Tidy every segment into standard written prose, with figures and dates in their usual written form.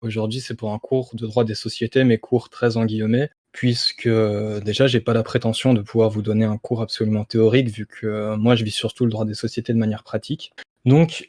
Aujourd'hui, c'est pour un cours de droit des sociétés, mais cours très en guillemets, puisque, déjà j'ai pas la prétention de pouvoir vous donner un cours absolument théorique vu que, moi je vis surtout le droit des sociétés de manière pratique. Donc,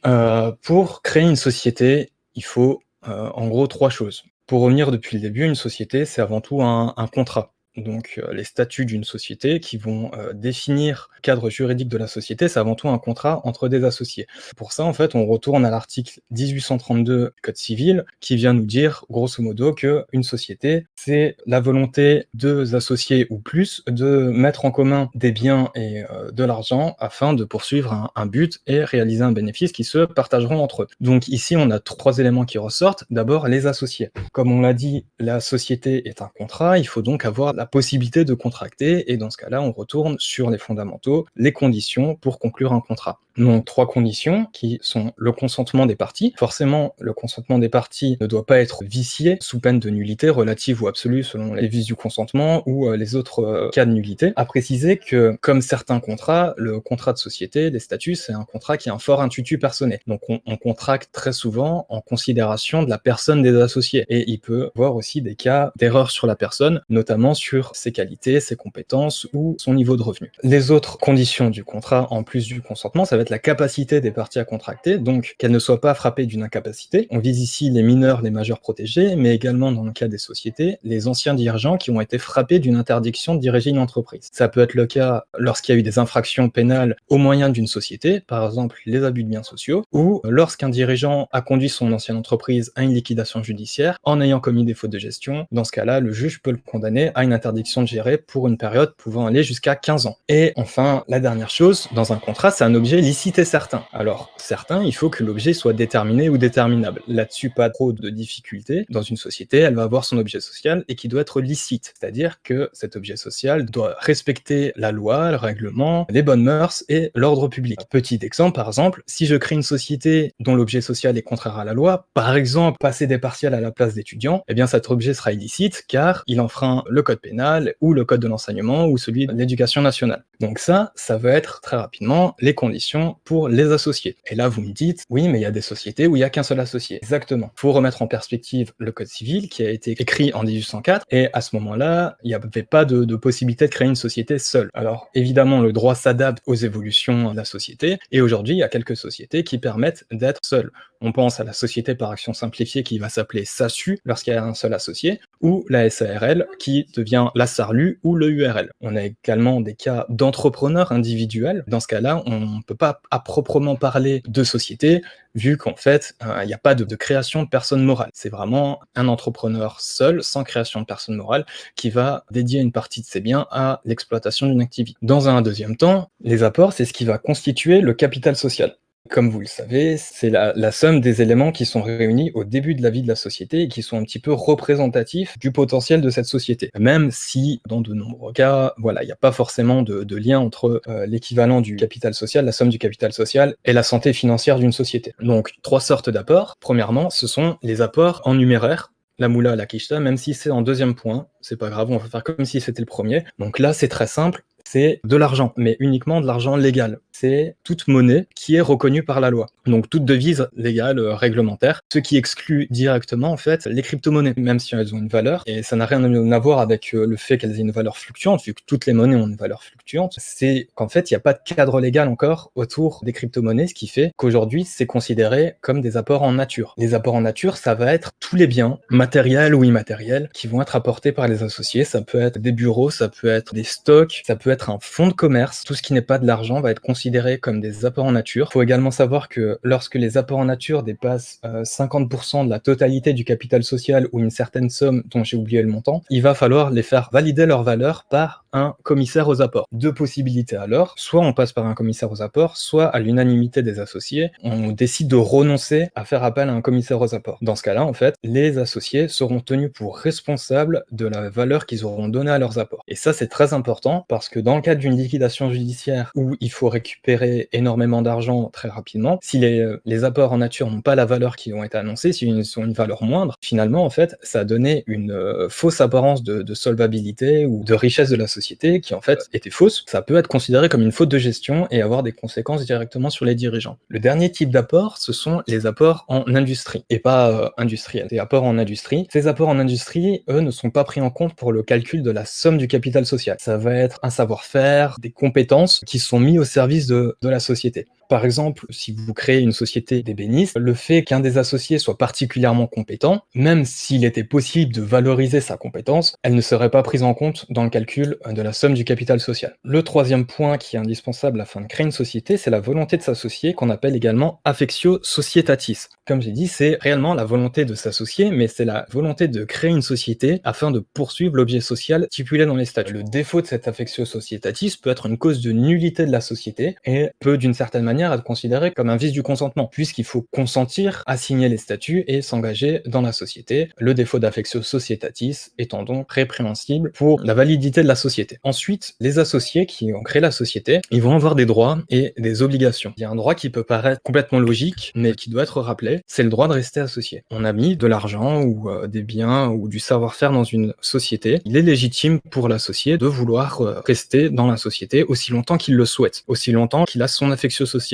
pour créer une société, il faut, en gros 3 choses. Pour revenir depuis le début, une société, c'est avant tout un contrat. Donc, les statuts d'une société qui vont, définir le cadre juridique de la société, c'est avant tout un contrat entre des associés. Pour ça, en fait, on retourne à l'article 1832 du code civil qui vient nous dire, grosso modo, qu'une société, c'est la volonté de 2 associés ou plus de mettre en commun des biens et de l'argent afin de poursuivre un but et réaliser un bénéfice qui se partageront entre eux. Donc ici, on a 3 éléments qui ressortent. D'abord, les associés. Comme on l'a dit, la société est un contrat, il faut donc avoir la possibilité de contracter et dans ce cas-là, on retourne sur les fondamentaux, les conditions pour conclure un contrat. Donc 3 conditions qui sont le consentement des parties. Forcément, le consentement des parties ne doit pas être vicié sous peine de nullité relative ou absolue selon les vices du consentement ou les autres cas de nullité. À préciser que, comme certains contrats, le contrat de société, les statuts, c'est un contrat qui a un fort intuitu personné. Donc on contracte très souvent en considération de la personne des associés. Et il peut y avoir aussi des cas d'erreur sur la personne, notamment sur ses qualités, ses compétences ou son niveau de revenu. Les autres conditions du contrat, en plus du consentement, ça va être la capacité des parties à contracter, donc qu'elles ne soient pas frappées d'une incapacité. On vise ici les mineurs, les majeurs protégés, mais également dans le cas des sociétés, les anciens dirigeants qui ont été frappés d'une interdiction de diriger une entreprise. Ça peut être le cas lorsqu'il y a eu des infractions pénales au moyen d'une société, par exemple les abus de biens sociaux, ou lorsqu'un dirigeant a conduit son ancienne entreprise à une liquidation judiciaire en ayant commis des fautes de gestion. Dans ce cas-là, le juge peut le condamner à une interdiction de gérer pour une période pouvant aller jusqu'à 15 ans. Et enfin, la dernière chose, dans un contrat, c'est un objet licite et certain. Alors, certain, il faut que l'objet soit déterminé ou déterminable. Là-dessus, pas trop de difficultés. Dans une société, elle va avoir son objet social et qui doit être licite, c'est-à-dire que cet objet social doit respecter la loi, le règlement, les bonnes mœurs et l'ordre public. Petit exemple, par exemple, si je crée une société dont l'objet social est contraire à la loi, par exemple, passer des partiels à la place d'étudiants, eh bien cet objet sera illicite car il enfreint le code pénal ou le code de l'enseignement ou celui de l'éducation nationale. Donc ça va être très rapidement les conditions pour les associés. Et là, vous me dites, oui, mais il y a des sociétés où il n'y a qu'un seul associé. Exactement. Il faut remettre en perspective le code civil qui a été écrit en 1804, et à ce moment-là, il n'y avait pas de possibilité de créer une société seule. Alors, évidemment, le droit s'adapte aux évolutions de la société, et aujourd'hui, il y a quelques sociétés qui permettent d'être seules. On pense à la société par action simplifiée qui va s'appeler SASU lorsqu'il y a un seul associé, ou la SARL qui devient la SARLU ou le URL. On a également des cas d'entrepreneurs individuels. Dans ce cas-là, on ne peut pas à proprement parler de société, vu qu'en fait, il n'y a pas de création de personne morale. C'est vraiment un entrepreneur seul, sans création de personne morale, qui va dédier une partie de ses biens à l'exploitation d'une activité. Dans un deuxième temps, les apports, c'est ce qui va constituer le capital social. Comme vous le savez, c'est la somme des éléments qui sont réunis au début de la vie de la société et qui sont un petit peu représentatifs du potentiel de cette société. Même si, dans de nombreux cas, voilà, il n'y a pas forcément de lien entre l'équivalent du capital social, la somme du capital social, et la santé financière d'une société. Donc, 3 sortes d'apports. Premièrement, ce sont les apports en numéraire, la moula, la quicheta, même si c'est en deuxième point, c'est pas grave, on va faire comme si c'était le premier. Donc là, c'est très simple, c'est de l'argent, mais uniquement de l'argent légal. C'est toute monnaie qui est reconnue par la loi. Donc toute devise légale, réglementaire, ce qui exclut directement en fait les crypto-monnaies, même si elles ont une valeur, et ça n'a rien à voir avec le fait qu'elles aient une valeur fluctuante, vu que toutes les monnaies ont une valeur fluctuante, c'est qu'en fait il n'y a pas de cadre légal encore autour des crypto-monnaies, ce qui fait qu'aujourd'hui c'est considéré comme des apports en nature. Les apports en nature, ça va être tous les biens, matériels ou immatériels, qui vont être apportés par les associés. Ça peut être des bureaux, ça peut être des stocks, ça peut être un fonds de commerce. Tout ce qui n'est pas de l'argent va être considéré comme des apports en nature. Il faut également savoir que lorsque les apports en nature dépassent 50% de la totalité du capital social ou une certaine somme dont j'ai oublié le montant, il va falloir les faire valider leur valeur par un commissaire aux apports. 2 possibilités alors, soit on passe par un commissaire aux apports, soit à l'unanimité des associés, on décide de renoncer à faire appel à un commissaire aux apports. Dans ce cas-là, en fait, les associés seront tenus pour responsables de la valeur qu'ils auront donnée à leurs apports. Et ça, c'est très important parce que dans le cadre d'une liquidation judiciaire où il faut récupérer énormément d'argent très rapidement, si les apports en nature n'ont pas la valeur qui ont été annoncés, s'ils ont une valeur moindre, finalement, en fait, ça a donné une fausse apparence de solvabilité ou de richesse de la société qui, en fait, était fausse. Ça peut être considéré comme une faute de gestion et avoir des conséquences directement sur les dirigeants. Le dernier type d'apport, ce sont les apports en industrie, et pas industriels. Les apports en industrie. Ces apports en industrie, eux, ne sont pas pris en compte pour le calcul de la somme du capital social. Ça va être un savoir-faire, des compétences qui sont mis au service de la société. Par exemple, si vous créez une société d'ébénistes, le fait qu'un des associés soit particulièrement compétent, même s'il était possible de valoriser sa compétence, elle ne serait pas prise en compte dans le calcul de la somme du capital social. Le troisième point qui est indispensable afin de créer une société, c'est la volonté de s'associer, qu'on appelle également affectio societatis. Comme j'ai dit, c'est réellement la volonté de s'associer, mais c'est la volonté de créer une société afin de poursuivre l'objet social stipulé dans les statuts. Le défaut de cette affectio societatis peut être une cause de nullité de la société et peut d'une certaine manière être considéré comme un vice du consentement, puisqu'il faut consentir à signer les statuts et s'engager dans la société, le défaut d'affectio societatis étant donc répréhensible pour la validité de la société. Ensuite, les associés qui ont créé la société, ils vont avoir des droits et des obligations. Il y a un droit qui peut paraître complètement logique, mais qui doit être rappelé, c'est le droit de rester associé. On a mis de l'argent ou des biens ou du savoir-faire dans une société, il est légitime pour l'associé de vouloir rester dans la société aussi longtemps qu'il le souhaite, aussi longtemps qu'il a son affectio societatis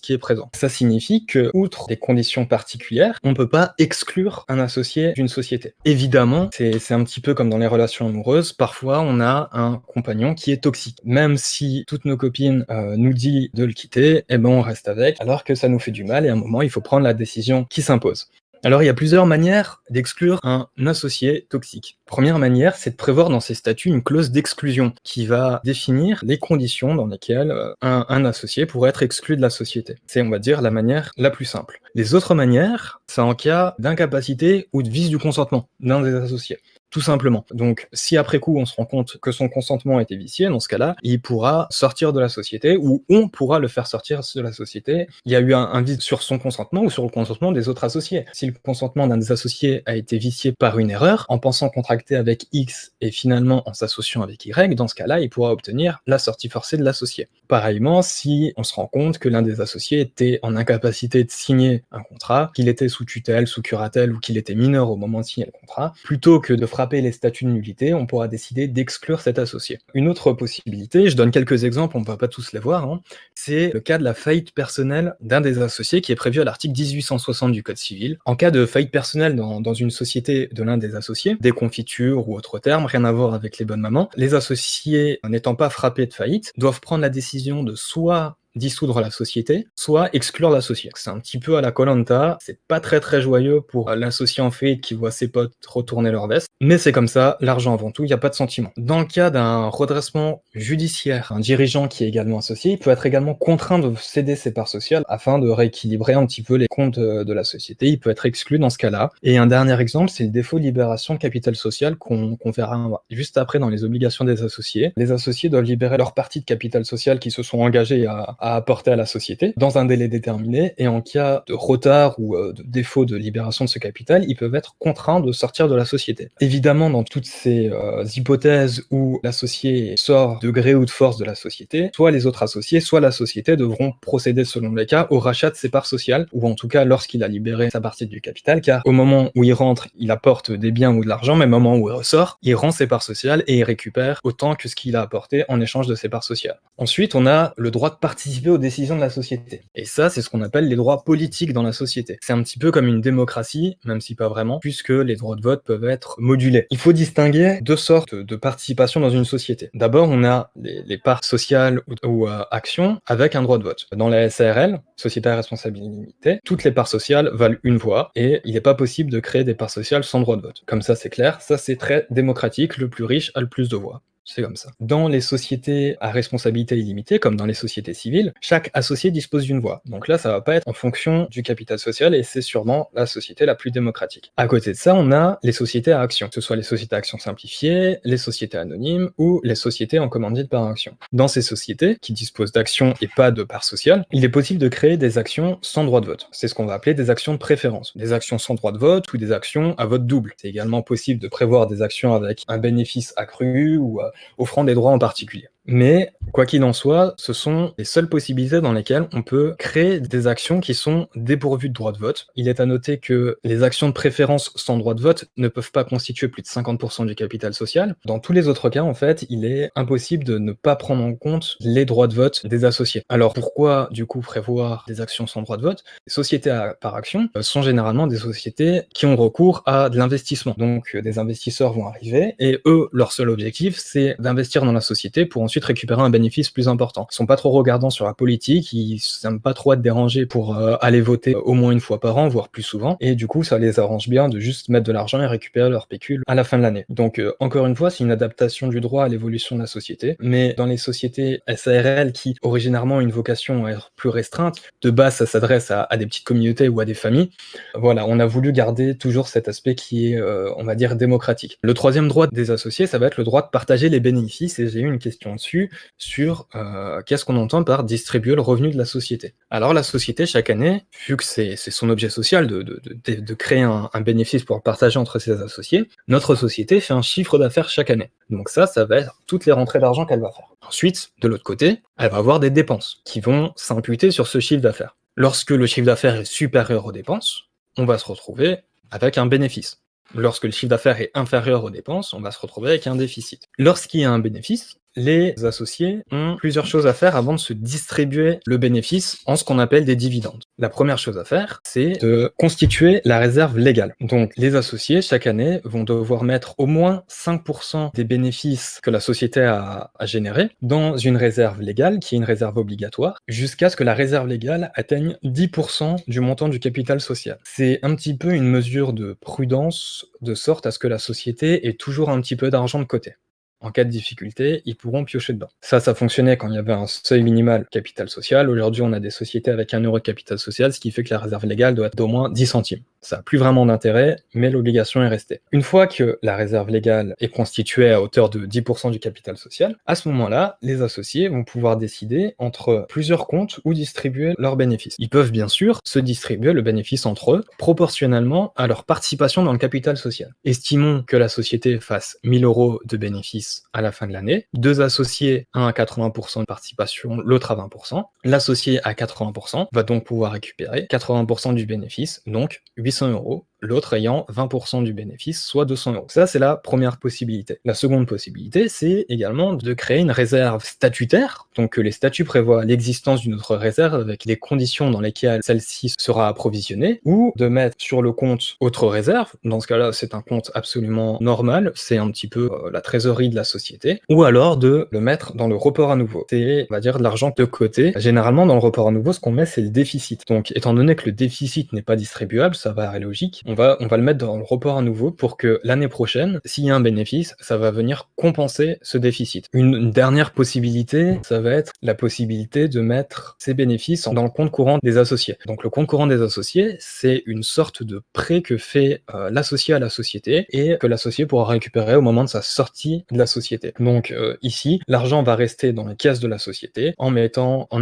qui est présent. Ça signifie que, outre des conditions particulières, on ne peut pas exclure un associé d'une société. Évidemment, c'est un petit peu comme dans les relations amoureuses, parfois on a un compagnon qui est toxique. Même si toutes nos copines nous disent de le quitter, eh ben on reste avec, alors que ça nous fait du mal et à un moment il faut prendre la décision qui s'impose. Alors, il y a plusieurs manières d'exclure un associé toxique. Première manière, c'est de prévoir dans ses statuts une clause d'exclusion qui va définir les conditions dans lesquelles un associé pourrait être exclu de la société. C'est, on va dire, la manière la plus simple. Les autres manières, c'est en cas d'incapacité ou de vice du consentement d'un des associés. Tout simplement. Donc, si après coup on se rend compte que son consentement était vicié, dans ce cas-là, il pourra sortir de la société, ou on pourra le faire sortir de la société. Il y a eu un vice sur son consentement ou sur le consentement des autres associés. Si le consentement d'un des associés a été vicié par une erreur, en pensant contracter avec X et finalement en s'associant avec Y, dans ce cas-là, il pourra obtenir la sortie forcée de l'associé. Pareillement, si on se rend compte que l'un des associés était en incapacité de signer un contrat, qu'il était sous tutelle, sous curatelle ou qu'il était mineur au moment de signer le contrat, plutôt que de frapper les statuts de nullité, on pourra décider d'exclure cet associé. Une autre possibilité, je donne quelques exemples, on ne va pas tous les voir, c'est le cas de la faillite personnelle d'un des associés qui est prévu à l'article 1860 du Code civil. En cas de faillite personnelle dans une société de l'un des associés, des confitures ou autres termes, rien à voir avec les bonnes mamans, les associés n'étant pas frappés de faillite doivent prendre la décision de soit dissoudre la société, soit exclure l'associé. C'est un petit peu à la Koh-Lanta, c'est pas très joyeux pour l'associé en faillite qui voit ses potes retourner leur veste, mais c'est comme ça, l'argent avant tout, il n'y a pas de sentiment. Dans le cas d'un redressement judiciaire, un dirigeant qui est également associé, il peut être également contraint de céder ses parts sociales afin de rééquilibrer un petit peu les comptes de la société, il peut être exclu dans ce cas-là. Et un dernier exemple, c'est le défaut de libération de capital social qu'on verra juste après dans les obligations des associés. Les associés doivent libérer leur partie de capital social qui se sont engagés à apporter à la société dans un délai déterminé, et en cas de retard ou de défaut de libération de ce capital, ils peuvent être contraints de sortir de la société. Évidemment, dans toutes ces hypothèses où l'associé sort de gré ou de force de la société, soit les autres associés, soit la société devront procéder selon les cas au rachat de ses parts sociales, ou en tout cas lorsqu'il a libéré sa partie du capital, car au moment où il rentre, il apporte des biens ou de l'argent, mais au moment où il ressort, il rend ses parts sociales et il récupère autant que ce qu'il a apporté en échange de ses parts sociales. Ensuite, on a le droit de participer aux décisions de la société. Et ça, c'est ce qu'on appelle les droits politiques dans la société. C'est un petit peu comme une démocratie, même si pas vraiment, puisque les droits de vote peuvent être modulés. Il faut distinguer deux sortes de participation dans une société. D'abord, on a les parts sociales ou actions avec un droit de vote. Dans la SARL, Société à responsabilité limitée, toutes les parts sociales valent une voix, et il n'est pas possible de créer des parts sociales sans droit de vote. Comme ça, c'est clair, ça c'est très démocratique, le plus riche a le plus de voix. C'est comme ça. Dans les sociétés à responsabilité illimitée, comme dans les sociétés civiles, chaque associé dispose d'une voix. Donc là, ça va pas être en fonction du capital social, et c'est sûrement la société la plus démocratique. À côté de ça, on a les sociétés à action, que ce soit les sociétés à action simplifiées, les sociétés anonymes ou les sociétés en commandite par action. Dans ces sociétés, qui disposent d'actions et pas de parts sociales, il est possible de créer des actions sans droit de vote. C'est ce qu'on va appeler des actions de préférence. Des actions sans droit de vote ou des actions à vote double. C'est également possible de prévoir des actions avec un bénéfice accru ou offrant des droits en particulier. Mais quoi qu'il en soit, ce sont les seules possibilités dans lesquelles on peut créer des actions qui sont dépourvues de droit de vote. Il est à noter que les actions de préférence sans droit de vote ne peuvent pas constituer plus de 50% du capital social. Dans tous les autres cas, en fait, il est impossible de ne pas prendre en compte les droits de vote des associés. Alors pourquoi, du coup, prévoir des actions sans droit de vote? Les sociétés par action sont généralement des sociétés qui ont recours à de l'investissement. Donc des investisseurs vont arriver et eux, leur seul objectif, c'est d'investir dans la société pour ensuite récupérer un bénéfice plus important. Ils sont pas trop regardants sur la politique, ils n'aiment pas trop être dérangés pour aller voter au moins une fois par an, voire plus souvent, et du coup ça les arrange bien de juste mettre de l'argent et récupérer leur pécule à la fin de l'année. Donc encore une fois, c'est une adaptation du droit à l'évolution de la société, mais dans les sociétés SARL qui originairement ont une vocation à être plus restreinte, de base ça s'adresse à des petites communautés ou à des familles, voilà, on a voulu garder toujours cet aspect qui est, on va dire, démocratique. Le troisième droit des associés, ça va être le droit de partager les bénéfices, et j'ai eu une question dessus, sur qu'est-ce qu'on entend par distribuer le revenu de la société. Alors la société, chaque année, vu que c'est son objet social de créer un bénéfice pour le partager entre ses associés, notre société fait un chiffre d'affaires chaque année. Donc ça va être toutes les rentrées d'argent qu'elle va faire. Ensuite, de l'autre côté, elle va avoir des dépenses qui vont s'imputer sur ce chiffre d'affaires. Lorsque le chiffre d'affaires est supérieur aux dépenses, on va se retrouver avec un bénéfice. Lorsque le chiffre d'affaires est inférieur aux dépenses, on va se retrouver avec un déficit. Lorsqu'il y a un bénéfice, les associés ont plusieurs choses à faire avant de se distribuer le bénéfice en ce qu'on appelle des dividendes. La première chose à faire, c'est de constituer la réserve légale. Donc les associés, chaque année, vont devoir mettre au moins 5% des bénéfices que la société a générés dans une réserve légale, qui est une réserve obligatoire, jusqu'à ce que la réserve légale atteigne 10% du montant du capital social. C'est un petit peu une mesure de prudence, de sorte à ce que la société ait toujours un petit peu d'argent de côté. En cas de difficulté, ils pourront piocher dedans. Ça fonctionnait quand il y avait un seuil minimal capital social. Aujourd'hui, on a des sociétés avec 1 euro de capital social, ce qui fait que la réserve légale doit être d'au moins 10 centimes. Ça n'a plus vraiment d'intérêt, mais l'obligation est restée. Une fois que la réserve légale est constituée à hauteur de 10% du capital social, à ce moment-là, les associés vont pouvoir décider entre plusieurs comptes où distribuer leurs bénéfices. Ils peuvent bien sûr se distribuer le bénéfice entre eux, proportionnellement à leur participation dans le capital social. Estimons que la société fasse 1000 euros de bénéfices à la fin de l'année, deux associés, un à 80% de participation, l'autre à 20%. L'associé à 80% va donc pouvoir récupérer 80% du bénéfice, donc 800 euros, l'autre ayant 20% du bénéfice, soit 200 euros. Ça, c'est la première possibilité. La seconde possibilité, c'est également de créer une réserve statutaire, donc que les statuts prévoient l'existence d'une autre réserve avec les conditions dans lesquelles celle-ci sera approvisionnée, ou de mettre sur le compte autre réserve, dans ce cas-là, c'est un compte absolument normal, c'est un petit peu la trésorerie de la société, ou alors de le mettre dans le report à nouveau. C'est, on va dire, de l'argent de côté. Généralement, dans le report à nouveau, ce qu'on met, c'est le déficit. Donc, étant donné que le déficit n'est pas distribuable, ça paraît logique, on va le mettre dans le report à nouveau pour que l'année prochaine, s'il y a un bénéfice, ça va venir compenser ce déficit. Une dernière possibilité, ça va être la possibilité de mettre ces bénéfices dans le compte courant des associés. Donc, le compte courant des associés, c'est une sorte de prêt que fait l'associé à la société et que l'associé pourra récupérer au moment de sa sortie de la société. Donc ici, l'argent va rester dans les caisses de la société en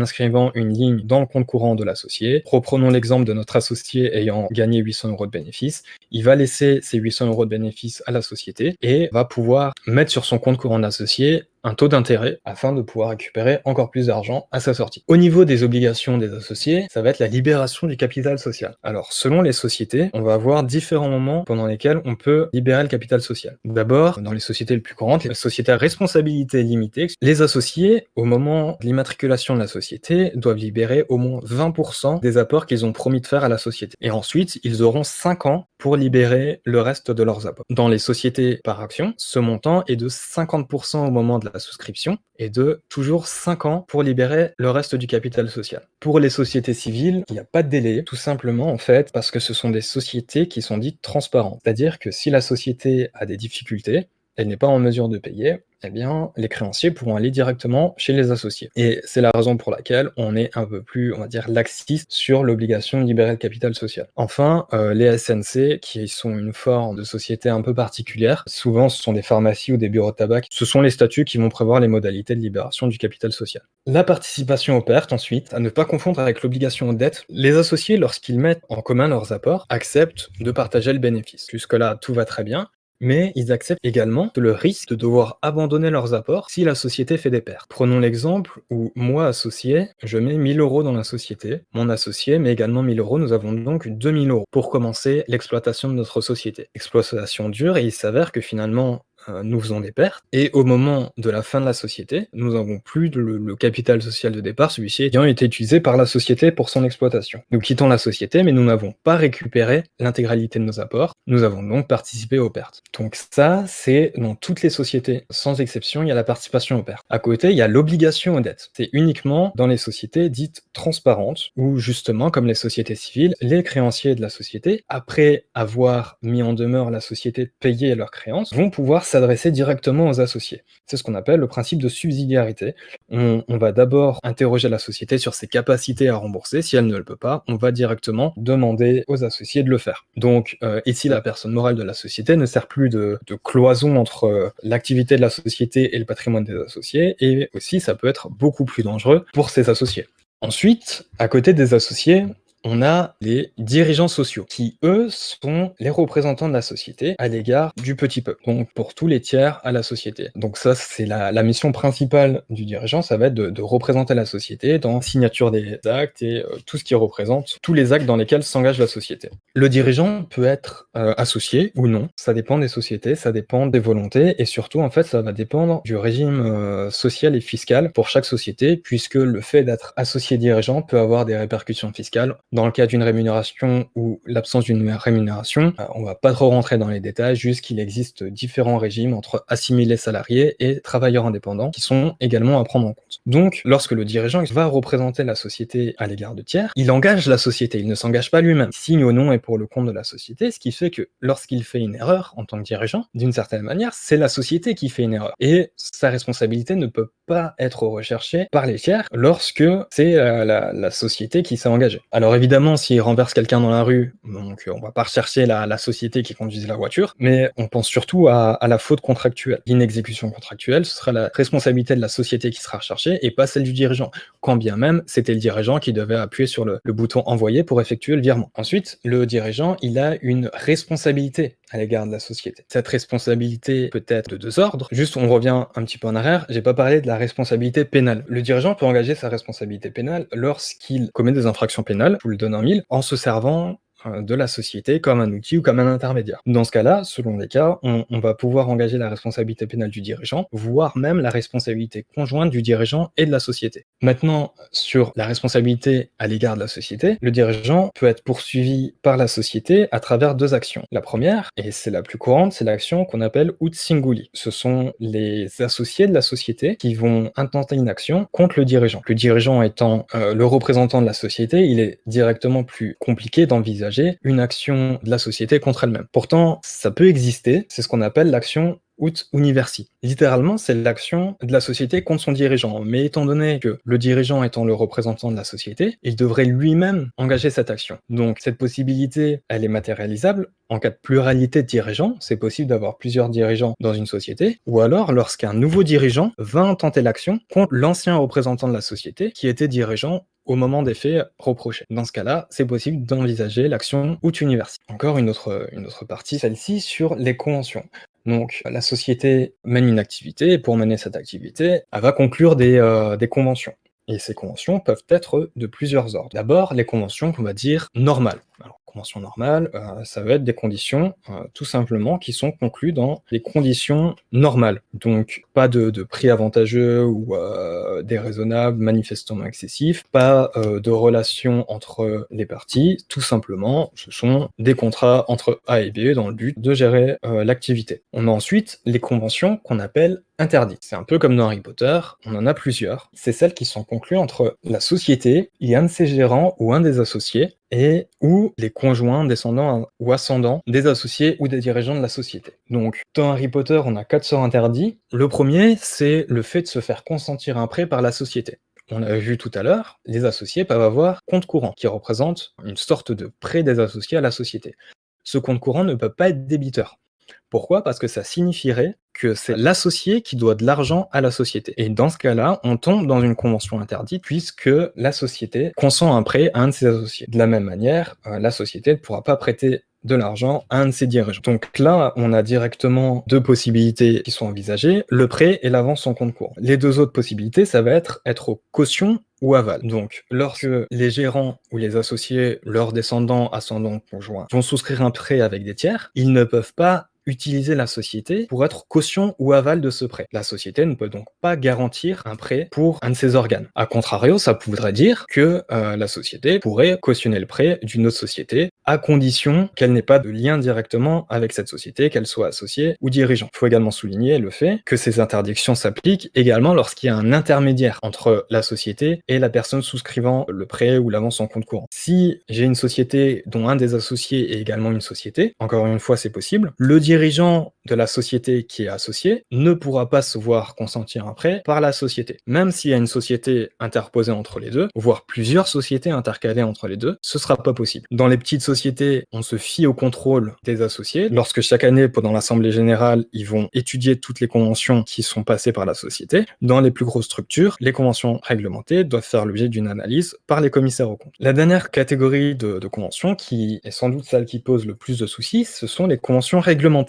inscrivant une ligne dans le compte courant de l'associé. Reprenons l'exemple de notre associé ayant gagné 800 euros de bénéfices. Il va laisser ces 800 euros de bénéfices à la société et va pouvoir mettre sur son compte courant d'associé un taux d'intérêt afin de pouvoir récupérer encore plus d'argent à sa sortie. Au niveau des obligations des associés, ça va être la libération du capital social. Alors, selon les sociétés, on va avoir différents moments pendant lesquels on peut libérer le capital social. D'abord, dans les sociétés les plus courantes, les sociétés à responsabilité limitée, les associés, au moment de l'immatriculation de la société, doivent libérer au moins 20% des apports qu'ils ont promis de faire à la société. Et ensuite, ils auront 5 ans pour libérer le reste de leurs apports. Dans les sociétés par action, ce montant est de 50% au moment de la souscription et de toujours 5 ans pour libérer le reste du capital social. Pour les sociétés civiles, il n'y a pas de délai, tout simplement en fait parce que ce sont des sociétés qui sont dites transparentes. C'est-à-dire que si la société a des difficultés, elle n'est pas en mesure de payer, eh bien, les créanciers pourront aller directement chez les associés. Et c'est la raison pour laquelle on est un peu plus, on va dire, laxiste sur l'obligation de libérer le capital social. Enfin, les SNC, qui sont une forme de société un peu particulière, souvent ce sont des pharmacies ou des bureaux de tabac, ce sont les statuts qui vont prévoir les modalités de libération du capital social. La participation aux pertes, ensuite, à ne pas confondre avec l'obligation aux dettes. Les associés, lorsqu'ils mettent en commun leurs apports, acceptent de partager le bénéfice. Jusque-là, tout va très bien. mais ils acceptent également le risque de devoir abandonner leurs apports si la société fait des pertes. Prenons l'exemple où moi, associé, je mets 1 000 € dans la société, mon associé met également 1 000 €, nous avons donc 2 000 € pour commencer l'exploitation de notre société. Exploitation dure et il s'avère que finalement, nous faisons des pertes et au moment de la fin de la société, nous n'avons plus le capital social de départ, celui-ci ayant été utilisé par la société pour son exploitation. Nous quittons la société, mais nous n'avons pas récupéré l'intégralité de nos apports, nous avons donc participé aux pertes. Donc ça, c'est dans toutes les sociétés, sans exception, il y a la participation aux pertes. À côté, il y a l'obligation aux dettes. C'est uniquement dans les sociétés dites transparentes, où justement, comme les sociétés civiles, les créanciers de la société, après avoir mis en demeure la société de payer leurs créances, vont pouvoir s'adresser directement aux associés. C'est ce qu'on appelle le principe de subsidiarité. On va d'abord interroger la société sur ses capacités à rembourser. Si elle ne le peut pas, on va directement demander aux associés de le faire. Donc ici, la personne morale de la société ne sert plus de cloison entre l'activité de la société et le patrimoine des associés, et aussi ça peut être beaucoup plus dangereux pour ses associés. Ensuite, à côté des associés, on a les dirigeants sociaux, qui eux sont les représentants de la société à l'égard du petit peuple, donc pour tous les tiers à la société. Donc ça, c'est la mission principale du dirigeant, ça va être de représenter la société dans la signature des actes et tout ce qui représente tous les actes dans lesquels s'engage la société. Le dirigeant peut être associé ou non, ça dépend des sociétés, ça dépend des volontés, et surtout en fait ça va dépendre du régime social et fiscal pour chaque société, puisque le fait d'être associé dirigeant peut avoir des répercussions fiscales. Dans le cas d'une rémunération ou l'absence d'une rémunération, on va pas trop rentrer dans les détails, juste qu'il existe différents régimes entre assimilés salariés et travailleurs indépendants qui sont également à prendre en compte. Donc, lorsque le dirigeant va représenter la société à l'égard de tiers, il engage la société, il ne s'engage pas lui-même. Il signe au nom et pour le compte de la société, ce qui fait que lorsqu'il fait une erreur en tant que dirigeant, d'une certaine manière, c'est la société qui fait une erreur. Et sa responsabilité ne peut pas être recherchée par les tiers lorsque c'est la société qui s'est engagée. Alors évidemment, s'il renverse quelqu'un dans la rue, donc on va pas rechercher la société qui conduisait la voiture, mais on pense surtout à la faute contractuelle. L'inexécution contractuelle, ce sera la responsabilité de la société qui sera recherchée et pas celle du dirigeant, quand bien même c'était le dirigeant qui devait appuyer sur le bouton envoyer pour effectuer le virement. Ensuite, le dirigeant, il a une responsabilité à l'égard de la société. Cette responsabilité peut être de deux ordres. Juste, on revient un petit peu en arrière, j'ai pas parlé de la responsabilité pénale. Le dirigeant peut engager sa responsabilité pénale lorsqu'il commet des infractions pénales, je vous le donne en mille, en se servant de la société comme un outil ou comme un intermédiaire. Dans ce cas-là, selon les cas, on va pouvoir engager la responsabilité pénale du dirigeant, voire même la responsabilité conjointe du dirigeant et de la société. Maintenant, sur la responsabilité à l'égard de la société, le dirigeant peut être poursuivi par la société à travers deux actions. La première, et c'est la plus courante, c'est l'action qu'on appelle ut singuli. Ce sont les associés de la société qui vont intenter une action contre le dirigeant. Le dirigeant étant le représentant de la société, il est directement plus compliqué d'envisager une action de la société contre elle-même. Pourtant, ça peut exister, c'est ce qu'on appelle l'action ut universi. Littéralement, c'est l'action de la société contre son dirigeant. Mais étant donné que le dirigeant étant le représentant de la société, il devrait lui-même engager cette action. Donc, cette possibilité, elle est matérialisable. En cas de pluralité de dirigeants, c'est possible d'avoir plusieurs dirigeants dans une société, ou alors lorsqu'un nouveau dirigeant va intenter l'action contre l'ancien représentant de la société qui était dirigeant au moment des faits reprochés. Dans ce cas-là, c'est possible d'envisager l'action ut universi. Encore une autre partie, celle-ci, sur les conventions. Donc, la société mène une activité, et pour mener cette activité, elle va conclure des conventions. Et ces conventions peuvent être de plusieurs ordres. D'abord, les conventions qu'on va dire normales. Alors, conventions normales, ça va être des conditions, tout simplement, qui sont conclues dans des conditions normales. Donc, pas de prix avantageux ou déraisonnable, manifestement excessif, pas de relation entre les parties, tout simplement, ce sont des contrats entre A et B dans le but de gérer l'activité. On a ensuite les conventions qu'on appelle interdites. C'est un peu comme dans Harry Potter, on en a plusieurs. C'est celles qui sont conclues entre la société et un de ses gérants ou un des associés, et ou les conjoints, descendants ou ascendants des associés ou des dirigeants de la société. Donc, dans Harry Potter, on a 4 sorts interdits. Le premier, c'est le fait de se faire consentir un prêt par la société. On l'a vu tout à l'heure, les associés peuvent avoir compte courant, qui représente une sorte de prêt des associés à la société. Ce compte courant ne peut pas être débiteur. Pourquoi ? Parce que ça signifierait que c'est l'associé qui doit de l'argent à la société. Et dans ce cas-là, on tombe dans une convention interdite puisque la société consent un prêt à un de ses associés. De la même manière, la société ne pourra pas prêter de l'argent à un de ses dirigeants. Donc là, on a directement deux possibilités qui sont envisagées, le prêt et l'avance en compte courant. Les deux autres possibilités, ça va être caution ou aval. Donc, lorsque les gérants ou les associés, leurs descendants, ascendants, conjoints, vont souscrire un prêt avec des tiers, ils ne peuvent pas utiliser la société pour être caution ou aval de ce prêt. La société ne peut donc pas garantir un prêt pour un de ses organes. A contrario, ça voudrait dire que la société pourrait cautionner le prêt d'une autre société à condition qu'elle n'ait pas de lien directement avec cette société, qu'elle soit associée ou dirigeant. Il faut également souligner le fait que ces interdictions s'appliquent également lorsqu'il y a un intermédiaire entre la société et la personne souscrivant le prêt ou l'avance en compte courant. Si j'ai une société dont un des associés est également une société, encore une fois c'est possible, le dirigeant de la société qui est associé ne pourra pas se voir consentir un prêt par la société. Même s'il y a une société interposée entre les deux, voire plusieurs sociétés intercalées entre les deux, ce sera pas possible. Dans les petites sociétés, on se fie au contrôle des associés. Lorsque chaque année, pendant l'Assemblée générale, ils vont étudier toutes les conventions qui sont passées par la société. Dans les plus grosses structures, les conventions réglementées doivent faire l'objet d'une analyse par les commissaires aux comptes. La dernière catégorie de conventions, qui est sans doute celle qui pose le plus de soucis, ce sont les conventions réglementées.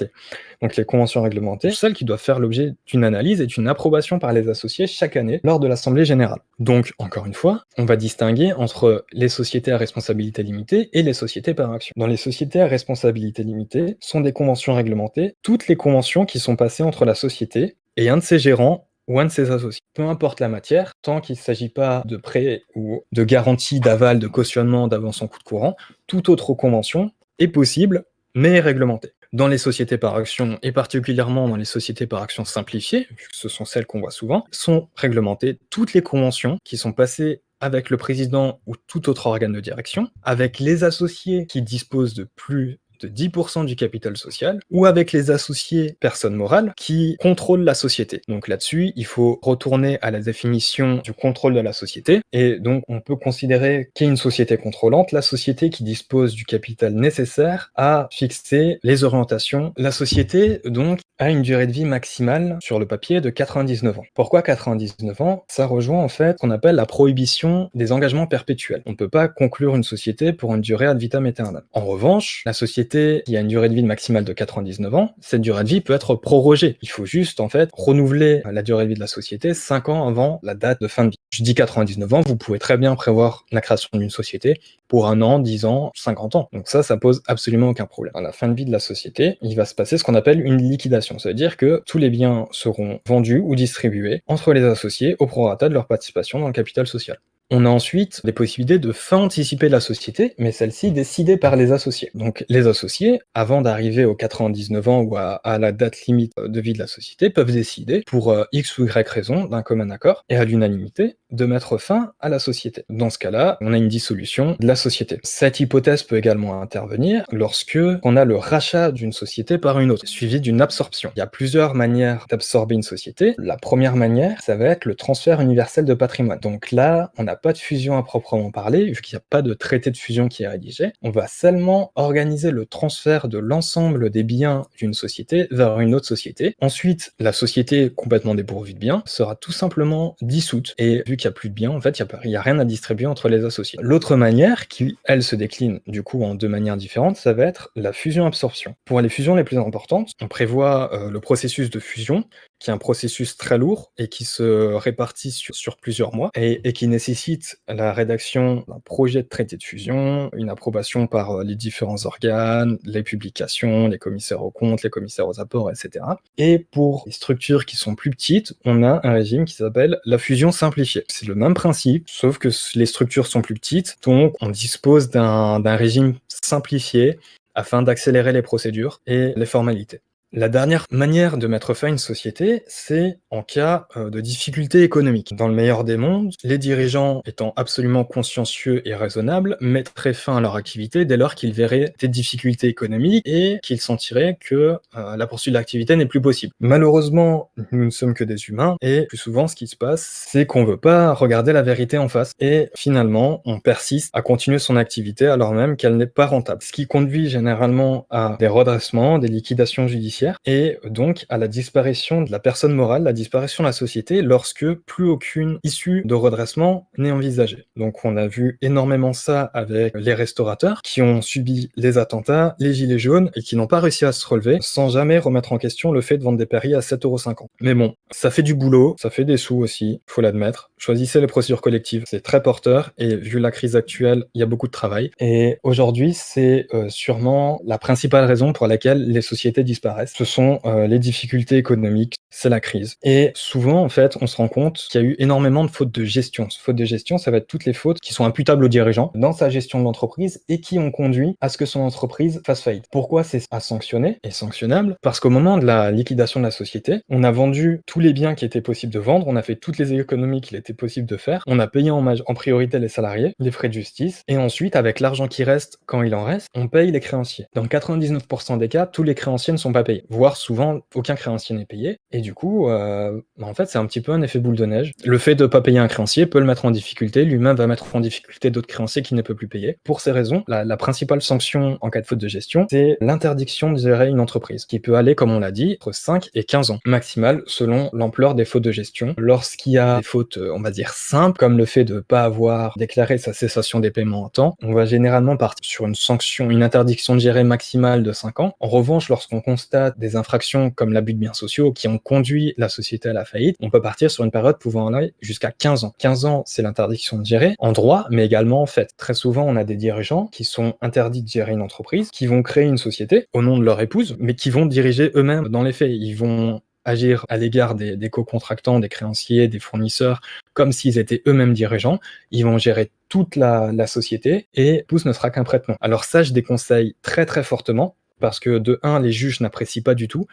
Donc les conventions réglementées, celles qui doivent faire l'objet d'une analyse et d'une approbation par les associés chaque année lors de l'Assemblée générale. Donc, encore une fois, on va distinguer entre les sociétés à responsabilité limitée et les sociétés par action. Dans les sociétés à responsabilité limitée, sont des conventions réglementées, toutes les conventions qui sont passées entre la société et un de ses gérants ou un de ses associés. Peu importe la matière, tant qu'il ne s'agit pas de prêt ou de garantie, d'aval, de cautionnement, d'avance en coût courant, toute autre convention est possible, mais est réglementée. Dans les sociétés par action, et particulièrement dans les sociétés par action simplifiées, vu que ce sont celles qu'on voit souvent, sont réglementées toutes les conventions qui sont passées avec le président ou tout autre organe de direction, avec les associés qui disposent de plus de 10% du capital social, ou avec les associés personnes morales qui contrôlent la société. Donc là-dessus, il faut retourner à la définition du contrôle de la société, et donc on peut considérer qu'est une société contrôlante la société qui dispose du capital nécessaire à fixer les orientations. La société, donc, a une durée de vie maximale sur le papier de 99 ans. Pourquoi 99 ans? Ça rejoint en fait ce qu'on appelle la prohibition des engagements perpétuels. On ne peut pas conclure une société pour une durée ad vitam aeternam. En revanche, la société qui a une durée de vie maximale de 99 ans, cette durée de vie peut être prorogée. Il faut juste en fait renouveler la durée de vie de la société 5 ans avant la date de fin de vie. Je dis 99 ans, vous pouvez très bien prévoir la création d'une société pour 1 an, 10 ans, 50 ans. Donc ça pose absolument aucun problème. À la fin de vie de la société, il va se passer ce qu'on appelle une liquidation. Ça veut dire que tous les biens seront vendus ou distribués entre les associés au prorata de leur participation dans le capital social. On a ensuite des possibilités de fin anticipée de la société, mais celle-ci décidée par les associés. Donc les associés, avant d'arriver aux 99 ans ou à la date limite de vie de la société, peuvent décider, pour X ou Y raison, d'un commun accord, et à l'unanimité, de mettre fin à la société. Dans ce cas-là, on a une dissolution de la société. Cette hypothèse peut également intervenir lorsque on a le rachat d'une société par une autre, suivi d'une absorption. Il y a plusieurs manières d'absorber une société. La première manière, ça va être le transfert universel de patrimoine. Donc là, on n'a pas de fusion à proprement parler, vu qu'il n'y a pas de traité de fusion qui est rédigé. On va seulement organiser le transfert de l'ensemble des biens d'une société vers une autre société. Ensuite, la société complètement dépourvue de biens sera tout simplement dissoute. Et vu qu'il n'y a plus de biens, en fait, il n'y a rien à distribuer entre les associés. L'autre manière, qui, elle, se décline du coup en deux manières différentes, ça va être la fusion-absorption. Pour les fusions les plus importantes, on prévoit le processus de fusion, qui est un processus très lourd et qui se répartit sur plusieurs mois et qui nécessite la rédaction d'un projet de traité de fusion, une approbation par les différents organes, les publications, les commissaires aux comptes, les commissaires aux apports, etc. Et pour les structures qui sont plus petites, on a un régime qui s'appelle la fusion simplifiée. C'est le même principe, sauf que les structures sont plus petites, donc on dispose d'un régime simplifié afin d'accélérer les procédures et les formalités. La dernière manière de mettre fin à une société, c'est en cas de difficultés économiques. Dans le meilleur des mondes, les dirigeants, étant absolument consciencieux et raisonnables, mettraient fin à leur activité dès lors qu'ils verraient des difficultés économiques et qu'ils sentiraient que la poursuite de l'activité n'est plus possible. Malheureusement, nous ne sommes que des humains et plus souvent ce qui se passe, c'est qu'on ne veut pas regarder la vérité en face et finalement, on persiste à continuer son activité alors même qu'elle n'est pas rentable. Ce qui conduit généralement à des redressements, des liquidations judiciaires judiciaire et donc à la disparition de la personne morale, la disparition de la société lorsque plus aucune issue de redressement n'est envisagée. Donc on a vu énormément ça avec les restaurateurs qui ont subi les attentats, les gilets jaunes et qui n'ont pas réussi à se relever sans jamais remettre en question le fait de vendre des paris à 7,50 €. Mais bon, ça fait du boulot, ça fait des sous aussi, faut l'admettre. Choisissez les procédures collectives, c'est très porteur et vu la crise actuelle, il y a beaucoup de travail. Et aujourd'hui, c'est sûrement la principale raison pour laquelle les sociétés disparaissent. Ce sont les difficultés économiques, c'est la crise. Et souvent, en fait, on se rend compte qu'il y a eu énormément de fautes de gestion. Fautes de gestion, ça va être toutes les fautes qui sont imputables au dirigeant dans sa gestion de l'entreprise et qui ont conduit à ce que son entreprise fasse faillite. Pourquoi c'est à sanctionner et sanctionnable? Parce qu'au moment de la liquidation de la société, on a vendu tous les biens qui étaient possibles de vendre, on a fait toutes les économies qu'il était possible de faire, on a payé en priorité les salariés, les frais de justice, et ensuite, avec l'argent qui reste, quand il en reste, on paye les créanciers. Dans 99% des cas, tous les créanciers ne sont pas payés, voire souvent aucun créancier n'est payé, et du coup, en fait, c'est un petit peu un effet boule de neige. Le fait de ne pas payer un créancier peut le mettre en difficulté, lui-même va mettre en difficulté d'autres créanciers qu'il ne peut plus payer. Pour ces raisons, la principale sanction en cas de faute de gestion, c'est l'interdiction de gérer une entreprise, qui peut aller, comme on l'a dit, entre 5 et 15 ans, maximal selon l'ampleur des fautes de gestion. Lorsqu'il y a des fautes, on va dire simples, comme le fait de ne pas avoir déclaré sa cessation des paiements en temps, on va généralement partir sur une sanction, une interdiction de gérer maximale de 5 ans. En revanche, lorsqu'on constate des infractions comme l'abus de biens sociaux qui ont conduit la société à la faillite, on peut partir sur une période pouvant aller jusqu'à 15 ans. 15 ans, c'est l'interdiction de gérer, en droit, mais également en fait. Très souvent, on a des dirigeants qui sont interdits de gérer une entreprise, qui vont créer une société au nom de leur épouse, mais qui vont diriger eux-mêmes dans les faits. Ils vont agir à l'égard des co-contractants, des créanciers, des fournisseurs, comme s'ils étaient eux-mêmes dirigeants. Ils vont gérer toute la société et l'épouse ne sera qu'un prête-nom. Alors ça, je déconseille très très fortement, parce que de 1, les juges n'apprécient pas du tout.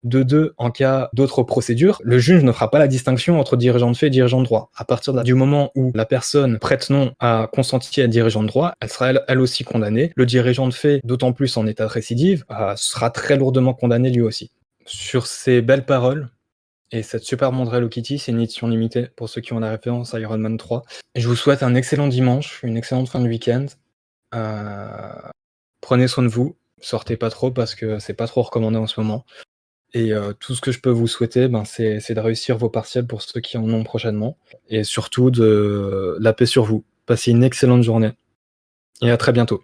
De 2, en cas d'autres procédures, le juge ne fera pas la distinction entre dirigeant de fait et dirigeant de droit. À partir du moment où la personne prête nom a consenti à être dirigeant de droit, elle sera elle aussi condamnée. Le dirigeant de fait, d'autant plus en état de récidive, sera très lourdement condamné lui aussi. Sur ces belles paroles et cette super montre Hello Kitty, c'est une édition limitée pour ceux qui ont la référence à Iron Man 3. Et je vous souhaite un excellent dimanche, une excellente fin de week-end. Prenez soin de vous, sortez pas trop parce que c'est pas trop recommandé en ce moment. Et tout ce que je peux vous souhaiter, c'est de réussir vos partiels pour ceux qui en ont prochainement. Et surtout de la paix sur vous. Passez une excellente journée. Et à très bientôt.